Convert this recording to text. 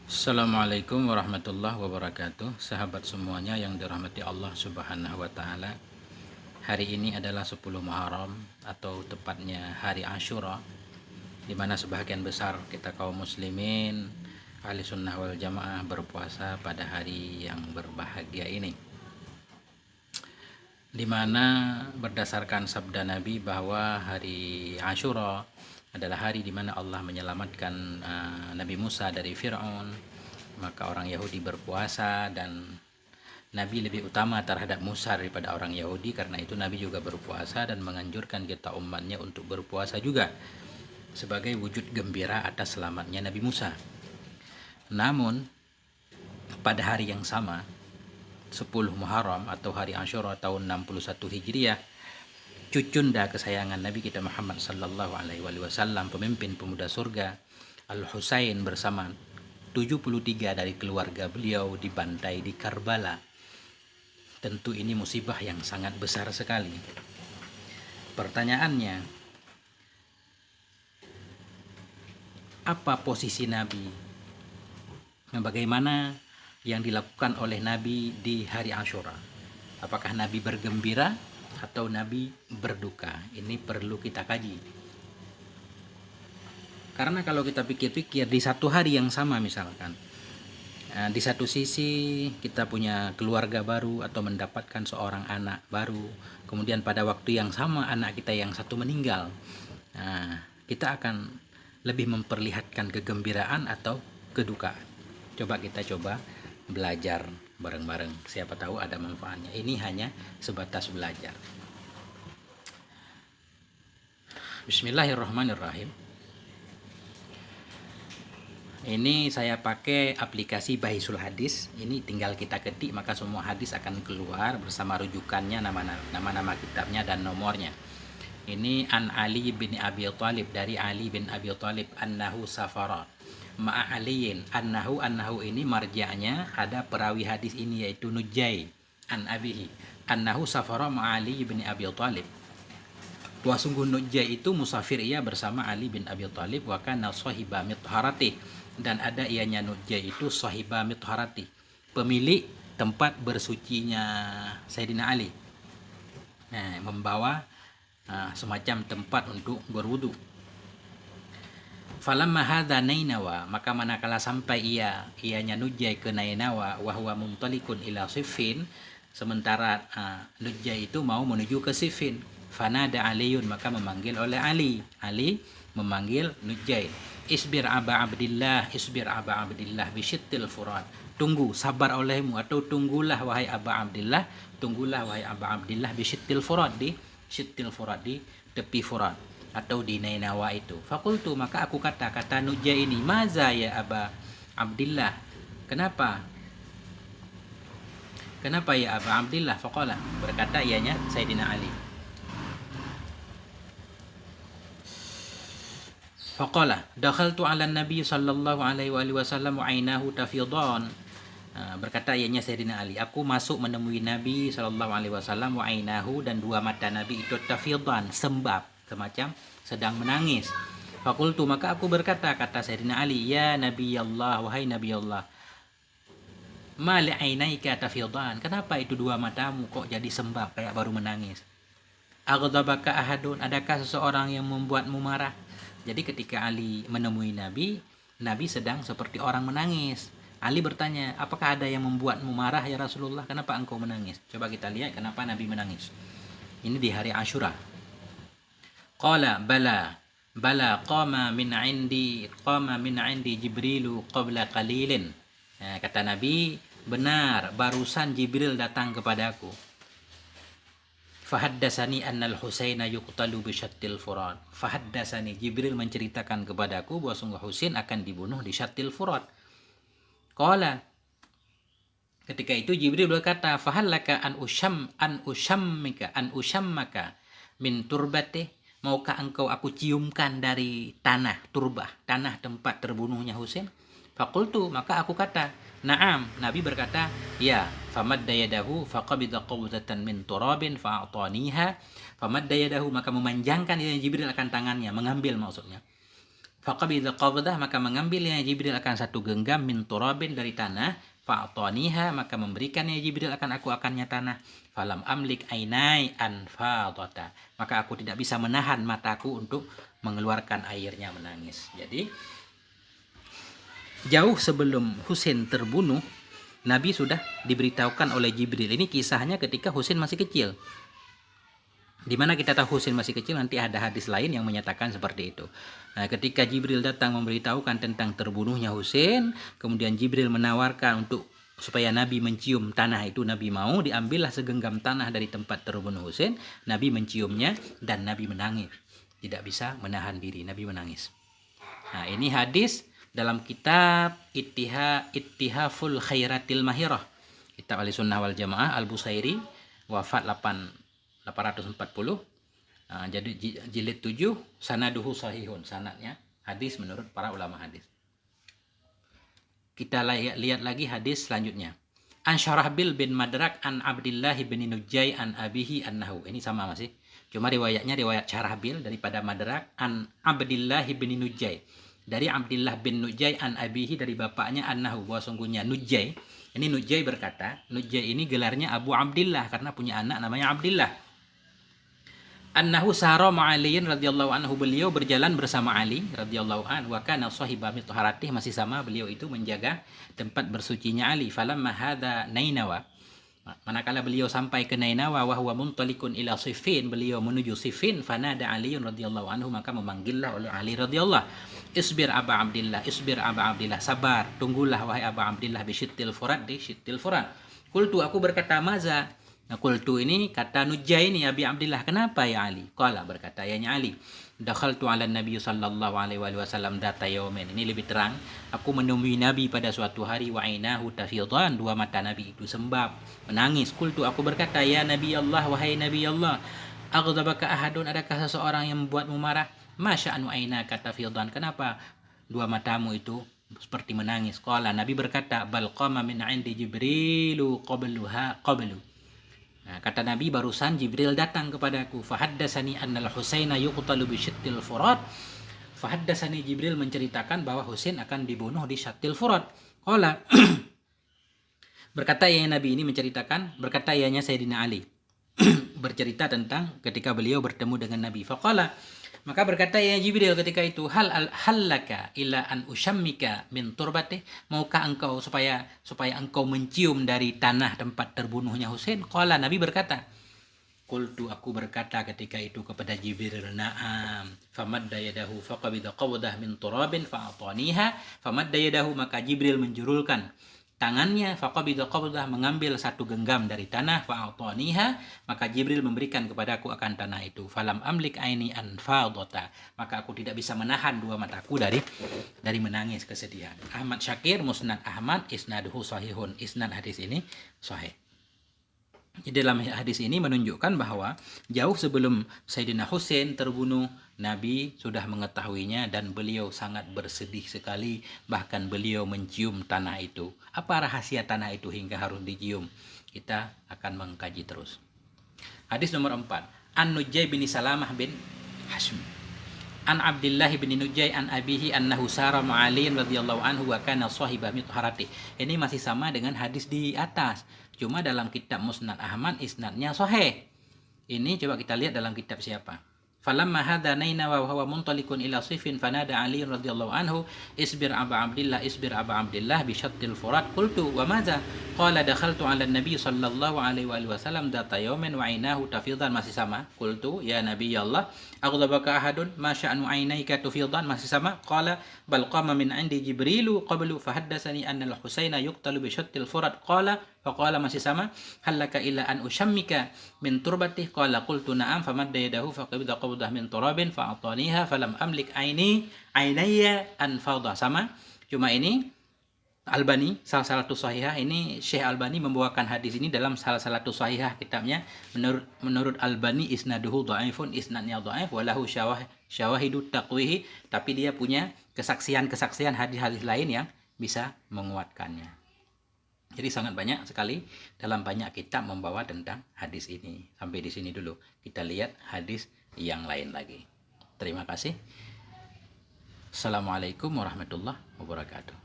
Assalamualaikum warahmatullahi wabarakatuh. Sahabat semuanya yang dirahmati Allah Subhanahu wa taala. Hari ini adalah 10 Muharram atau tepatnya hari Asyura, di mana sebagian besar kita kaum muslimin ahli sunnah wal jamaah berpuasa pada hari yang berbahagia ini, di mana berdasarkan sabda Nabi bahwa hari Asyura adalah hari di mana Allah menyelamatkan Nabi Musa dari Fir'aun. Maka orang Yahudi berpuasa dan Nabi lebih utama terhadap Musa daripada orang Yahudi. Karena itu Nabi juga berpuasa dan menganjurkan kita umatnya untuk berpuasa juga sebagai wujud gembira atas selamatnya Nabi Musa. Namun pada hari yang sama, 10 Muharram atau hari Asyura tahun 61 Hijriah, cucunda kesayangan Nabi kita Muhammad sallallahu alaihi wasallam, pemimpin pemuda surga, Al-Husain bersama 73 dari keluarga beliau dibantai di Karbala. Tentu ini musibah yang sangat besar sekali. Pertanyaannya, apa posisi Nabi? Bagaimana yang dilakukan oleh Nabi di hari Asyura? Apakah Nabi bergembira atau Nabi berduka? Ini perlu kita kaji. Karena kalau kita pikir-pikir di satu hari yang sama misalkan, di satu sisi kita punya keluarga baru atau mendapatkan seorang anak baru, kemudian pada waktu yang sama anak kita yang satu meninggal, kita akan lebih memperlihatkan kegembiraan atau kedukaan. Kita coba belajar bareng-bareng, siapa tahu ada manfaatnya. Ini hanya sebatas belajar. Bismillahirrahmanirrahim. Ini saya pakai aplikasi Bahisul Hadis. Ini tinggal kita ketik maka semua hadis akan keluar bersama rujukannya, nama-nama kitabnya dan nomornya. Ini an Ali bin Abi Thalib, dari Ali bin Abi Thalib, annahu safara ma'a aliyin. Annahu ini marja'nya, ada perawi hadis ini yaitu Nujai an abihi, annahu safara ma'a Ali bin Abi Thalib. Bahwa sungguh Nujai itu musafir ia bersama Ali bin Abi Thalib, wa kana sahiba mitharati, dan ada ianya Nujai itu sahiba mitharati, pemilik tempat bersucinya Sayyidina Ali. Membawa semacam tempat untuk berwudu. Falamma hadza Nainawa, maka manakala sampai ianya Nujai ke Nainawa, wa huwa mumtalikun ila Siffin, sementara Nujai itu mau menuju ke Siffin. Fanada Aliyun, maka memanggil oleh Ali memanggil Nujai, isbir aba abdillah bisyittil furat, tunggu, sabar olehmu, atau tunggulah wahai Aba Abdillah bisyittil furat, di syittil furat, di tepi Furat atau di Nainawa itu. Fakultu, maka aku kata Nujai ini, maza ya Aba Abdillah, kenapa ya Aba Abdillah? Faqala, berkata ianya Sayyidina Ali, faqala dakhaltu ala nabi sallallahu alaihi wasallam wa ainahu tafidan. Berkata ianya Sayyidina Ali, aku masuk menemui Nabi sallallahu alaihi wasallam, wa ainahu, dan dua mata Nabi itu tafidan, sembab, semacam sedang menangis. Fakultu, maka aku berkata, kata Sayyidina Ali, ya Nabi Allah, wahai Nabi Allah, ma li ainaika tafidan, kenapa itu dua matamu kok jadi sembab, kayak baru menangis? Aghdabaka ahadun, adakah seseorang yang membuatmu marah? Jadi ketika Ali menemui Nabi sedang seperti orang menangis. Ali bertanya, apakah ada yang membuatmu marah ya Rasulullah? Kenapa engkau menangis? Coba kita lihat kenapa Nabi menangis. Ini di hari Asyura. Qala bala qama min indi Jibrilu qabla qalilin. Kata Nabi, benar, barusan Jibril datang kepadaku. Fahaddasani annal Husaina yuqtalu bi syattil furat. Fahaddasani, Jibril menceritakan kepadaku bahwa sungguh Husain akan dibunuh di Syattil Furat. Qala, ketika itu Jibril berkata, fahallaka an ushammaka min turbati, maukah engkau aku ciumkan dari tanah turbah, tanah tempat terbunuhnya Husain? Fakultu, maka aku kata, na'am. Nabi berkata, ya. Famadda yadahu faqabida qabdatan min turabin fa'ataniha. Famadda yadahu, maka memanjangkan Jibril akan tangannya, mengambil maksudnya. Faqabidha qabdah, maka mengambilnya Jibril akan satu genggam min turabin dari tanah. Fa'ataniha, maka memberikannya Jibril akan aku akannya tanah. Falam amlik ainai anfadata, maka aku tidak bisa menahan mataku untuk mengeluarkan airnya menangis. Jadi jauh sebelum Husain terbunuh, Nabi sudah diberitahukan oleh Jibril. Ini kisahnya ketika Husain masih kecil. Di mana kita tahu Husain masih kecil, nanti ada hadis lain yang menyatakan seperti itu. Nah, ketika Jibril datang memberitahukan tentang terbunuhnya Husain, kemudian Jibril menawarkan untuk supaya Nabi mencium tanah itu, Nabi mau, diambillah segenggam tanah dari tempat terbunuh Husain, Nabi menciumnya dan Nabi menangis. Tidak bisa menahan diri, Nabi menangis. Nah, ini hadis dalam kitab Ittihaful Khairatil Mahirah, kitab Ahlussunnah wal Jamaah, Al-Busairi, wafat 840. Jadi jilid 7, sanaduhu sahihun, sanadnya hadis menurut para ulama hadis. Kita lihat lagi hadis selanjutnya. An Syarahbil bin Madrak an Abdillah bin Nujai an abihi annahu. Ini sama masih. Cuma riwayatnya riwayat Syarahbil daripada Madrak an Abdillah bin Nujai. Dari Abdillah bin Nujai an abihi, dari bapaknya, annahu, bahwa sungguhnya Nujai. Ini Nujai berkata, Nujai ini gelarnya Abu Abdillah karena punya anak namanya Abdillah. Annahu sara ma'aliyin radhiyallahu anhu, beliau berjalan bersama Ali radhiyallahu anhu, wa kana sahiba mitharatih, masih sama beliau itu menjaga tempat bersucinya Ali. Falamma hadha Nainawa, manakala beliau sampai ke Nainawa, wa huwa muntalikun ila Siffin, beliau menuju Siffin, fanada Ali radhiyallahu anhu, maka memanggillah oleh Ali radhiyallahu, isbir Aba Abdillah, isbir Aba Abdillah, sabar, tunggulah wahai Aba Abdillah, bi syittil furat, di syittil furat. Qultu, aku berkata, maza. Nah, qultu ini kata Nujai ini, Abi Abdillah, kenapa ya Ali? Qala, berkata yanya Ali, dakhaltu ala Nabi sallallahu alaihi wasallam data yaumin. Ini lebih terang, aku menemui Nabi pada suatu hari, wa ainahu tafidhan, dua mata Nabi itu sembab, menangis. Qultu, aku berkata, ya Nabi Allah, wahai Nabi Allah, aghdabaka ahadun, adakah seseorang yang membuatmu marah? Masya'anu ainaka tafidhan, kenapa dua matamu itu seperti menangis? Qala, Nabi berkata, bal qama min 'indi Jibrilu qablu. Nah, kata Nabi, barusan Jibril datang kepadaku. Fahaddasani annal Husaina yuqtalu bi syittil furat. Fahaddasani, Jibril menceritakan bahwa Husain akan dibunuh di Syattil Furat. Qala, berkata ya Nabi ini menceritakan, berkata ianya Sayyidina Ali bercerita tentang ketika beliau bertemu dengan Nabi. Faqala, maka berkata ya Jibril ketika itu, hallaka ila an ushammika min turbati, maukah engkau supaya engkau mencium dari tanah tempat terbunuhnya Husain? Qala, Nabi berkata, qultu, aku berkata ketika itu kepada Jibril, na'am. Famadda yadahu faqabida qabdah min turabin fa'ataniha. Famadda yadahu, maka Jibril menjulurkan tangannya, faqabida qabdah, mengambil satu genggam dari tanah, fa'ataniha, maka Jibril memberikan kepadaku akan tanah itu. Falam amlik aini anfadata, maka aku tidak bisa menahan dua mataku dari menangis kesedihan. Ahmad Syakir, Musnad Ahmad, isnaduhu sahihun, isnad hadis ini sahih. Jadi dalam hadis ini menunjukkan bahwa jauh sebelum Sayyidina Husain terbunuh, Nabi sudah mengetahuinya dan beliau sangat bersedih sekali, bahkan beliau mencium tanah itu. Apa rahasia tanah itu hingga harus dicium? Kita akan mengkaji terus. Hadis nomor 4. An Nujai bin Salamah bin Hashim. An Abdillah bin Nujai an abihi annahu sara ma'aliyin radhiyallahu anhu wa kana sahiba mitharati. Ini masih sama dengan hadis di atas. Cuma dalam kitab Musnad Ahmad isnadnya sahih. Ini coba kita lihat dalam kitab siapa. Falamma hadha Nainawa wa huwa muntalikun ila Siffin fanada Ali radhiyallahu anhu, isbir Aba Abdillah, isbir Aba Abdillah bi syattil furat. Qultu, wa madza? Qala dakhaltu ala Nabi sallallahu alaihi wasallam data yaumin wa ainahu tafidhan, masih sama. Qultu, ya Nabi Allah, aghdabaka ahadun ma sya'nu ainaika tufidhan, masih sama. Qala bal qama min 'indi Jibrilu qablu fahaddasani anna al-Husaina yuqtalu bi syattil furat. Qala, faqala, masih sama, halaka illa an ushammika min turbatih. Qala qultu na'am. Famadda yadahu faqabida qabdah min turabin fa'ataniha falam amlik ainayya anfadha. Sama, cuma ini Albani salah satu sahihah, ini Syekh Albani membawakan hadis ini dalam salah satu sahihah kitabnya. Menurut Albani isnaduhu dhaifun, isnadnya dhaif, walahu syawahidu taqwihi, tapi dia punya kesaksian hadis-hadis lain yang bisa menguatkannya. Jadi sangat banyak sekali dalam banyak kitab membawa tentang hadis ini. Sampai di sini dulu. Kita lihat hadis yang lain lagi. Terima kasih. Assalamualaikum warahmatullahi wabarakatuh.